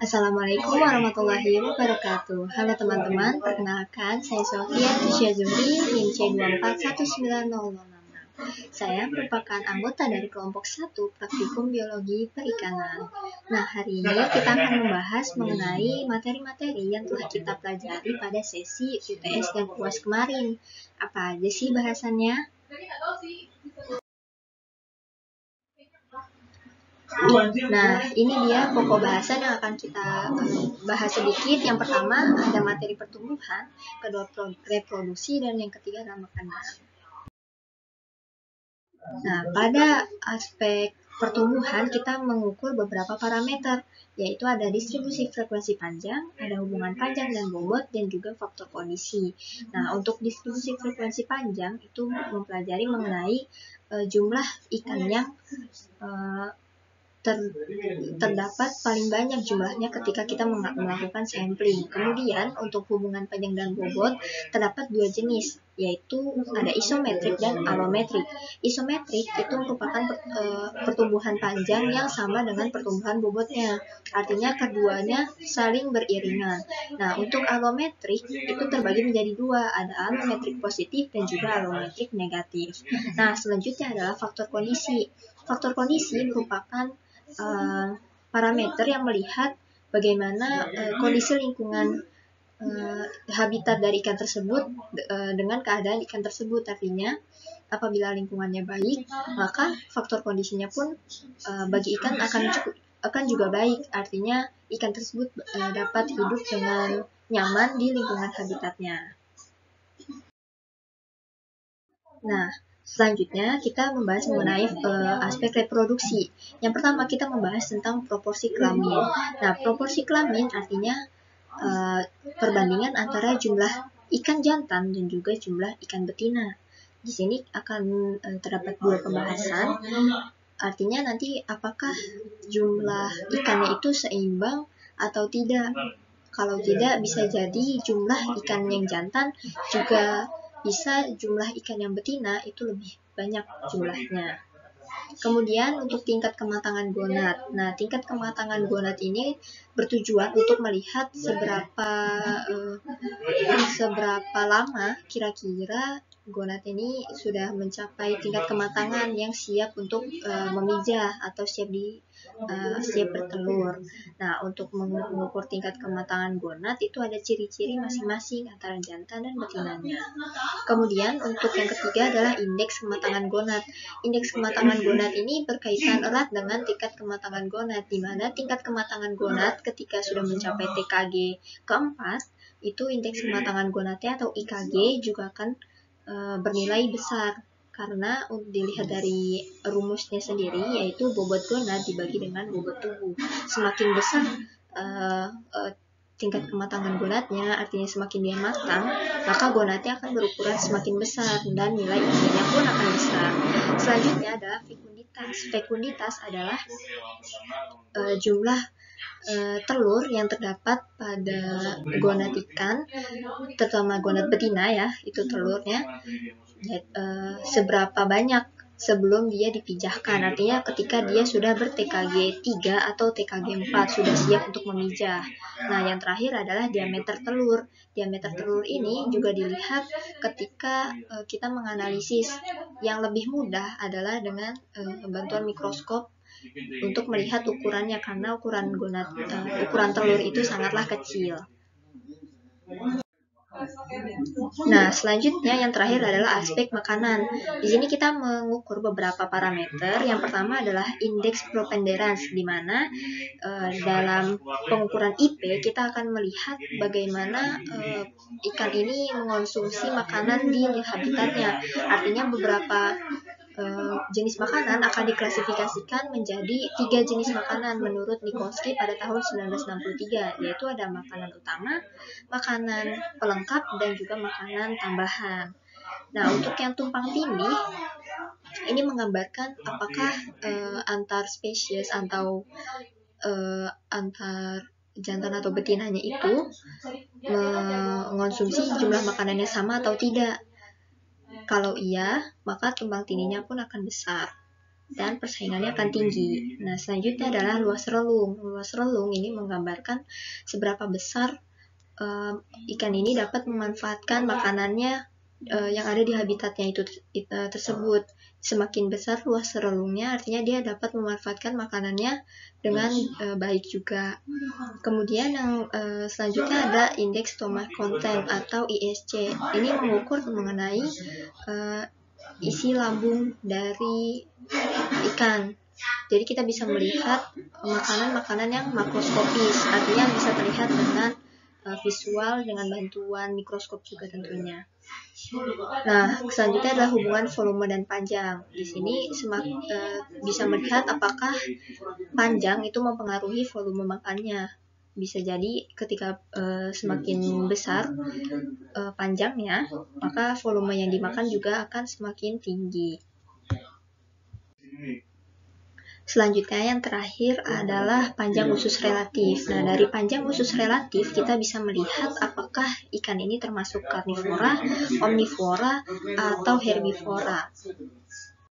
Assalamualaikum warahmatullahi wabarakatuh. Halo teman-teman, perkenalkan saya Sofia Tisha Zuhri, NIM C24190066. Saya merupakan anggota dari kelompok 1 Praktikum Biologi Perikanan. Nah, hari ini kita akan membahas mengenai materi-materi yang telah kita pelajari pada sesi UTS dan UAS kemarin. Apa aja sih bahasannya? Nah, ini dia pokok bahasan yang akan kita bahas sedikit. Yang pertama ada materi pertumbuhan, kedua reproduksi, dan yang ketiga adalah makanan. Nah, pada aspek pertumbuhan kita mengukur beberapa parameter, yaitu ada distribusi frekuensi panjang, ada hubungan panjang dan bobot, dan juga faktor kondisi. Nah, untuk distribusi frekuensi panjang itu mempelajari mengenai jumlah ikan yang terdapat paling banyak jumlahnya ketika kita melakukan sampling. Kemudian untuk hubungan panjang dan bobot terdapat dua jenis, yaitu ada isometrik dan alometrik. Isometrik itu merupakan pertumbuhan panjang yang sama dengan pertumbuhan bobotnya. Artinya keduanya saling beriringan. Nah, untuk alometrik itu terbagi menjadi dua, ada alometrik positif dan juga alometrik negatif. Nah, selanjutnya adalah faktor kondisi. Faktor kondisi merupakan parameter yang melihat bagaimana kondisi lingkungan habitat dari ikan tersebut dengan keadaan ikan tersebut. Artinya apabila lingkungannya baik, maka faktor kondisinya pun bagi ikan akan juga baik. Artinya ikan tersebut dapat hidup dengan nyaman di lingkungan habitatnya. Nah, selanjutnya kita membahas mengenai aspek reproduksi. Yang pertama kita membahas tentang proporsi kelamin. Nah, proporsi kelamin artinya perbandingan antara jumlah ikan jantan dan juga jumlah ikan betina. Di sini akan terdapat dua pembahasan. Artinya nanti apakah jumlah ikannya itu seimbang atau tidak. Kalau tidak, bisa jadi jumlah ikan yang jantan juga bisa jumlah ikan yang betina itu lebih banyak jumlahnya. Kemudian untuk tingkat kematangan gonad. Nah, tingkat kematangan gonad ini bertujuan untuk melihat seberapa lama kira-kira gonad ini sudah mencapai tingkat kematangan yang siap untuk memijah atau siap bertelur. Nah, untuk mengukur tingkat kematangan gonad itu ada ciri-ciri masing-masing antara jantan dan betinanya. Kemudian untuk yang ketiga adalah indeks kematangan gonad. Indeks kematangan gonad ini berkaitan erat dengan tingkat kematangan gonad, di mana tingkat kematangan gonad ketika sudah mencapai TKG keempat, itu indeks kematangan gonadnya atau IKG juga akan bernilai besar. Karena dilihat dari rumusnya sendiri, yaitu bobot gonad dibagi dengan bobot tubuh. Semakin besar tingkat kematangan gonadnya, artinya semakin dia matang, maka gonadnya akan berukuran semakin besar dan nilai IKG-nya pun akan besar. Selanjutnya adalah fekunditas. Fekunditas adalah jumlah telur yang terdapat pada gonad ikan, terutama gonad betina ya, itu telurnya seberapa banyak sebelum dia dipijahkan. Artinya ketika dia sudah ber-TKG 3 atau TKG 4, sudah siap untuk memijah. Nah, yang terakhir adalah diameter telur. Diameter telur ini juga dilihat ketika kita menganalisis. Yang lebih mudah adalah dengan bantuan mikroskop untuk melihat ukurannya, karena ukuran telur itu sangatlah kecil. Nah, selanjutnya yang terakhir adalah aspek makanan. Di sini kita mengukur beberapa parameter. Yang pertama adalah indeks propenderans, di mana dalam pengukuran IP kita akan melihat bagaimana ikan ini mengonsumsi makanan di habitatnya. Artinya beberapa jenis makanan akan diklasifikasikan menjadi 3 jenis makanan menurut Nikolsky pada tahun 1963, yaitu ada makanan utama, makanan pelengkap, dan juga makanan tambahan. Nah, untuk yang tumpang tindih, ini menggambarkan apakah antar spesies atau antar jantan atau betinanya itu mengonsumsi jumlah makanannya sama atau tidak. Kalau iya, maka tumpang tindihnya pun akan besar. dan persaingannya akan tinggi. Nah, selanjutnya adalah luas relung. Luas relung ini menggambarkan seberapa besar ikan ini dapat memanfaatkan makanannya yang ada di habitatnya itu tersebut. Semakin besar luas relungnya, artinya dia dapat memanfaatkan makanannya dengan baik juga. Kemudian yang selanjutnya ada indeks stomach content atau ISC. Ini mengukur mengenai isi lambung dari ikan. Jadi kita bisa melihat makanan-makanan yang makroskopis, artinya bisa terlihat dengan visual dengan bantuan mikroskop juga tentunya. Nah, selanjutnya adalah hubungan volume dan panjang. Di sini bisa melihat apakah panjang itu mempengaruhi volume makannya. Bisa jadi ketika semakin besar panjangnya, maka volume yang dimakan juga akan semakin tinggi. Selanjutnya yang terakhir adalah panjang usus relatif. Nah, dari panjang usus relatif kita bisa melihat apakah ikan ini termasuk karnivora, omnivora, atau herbivora.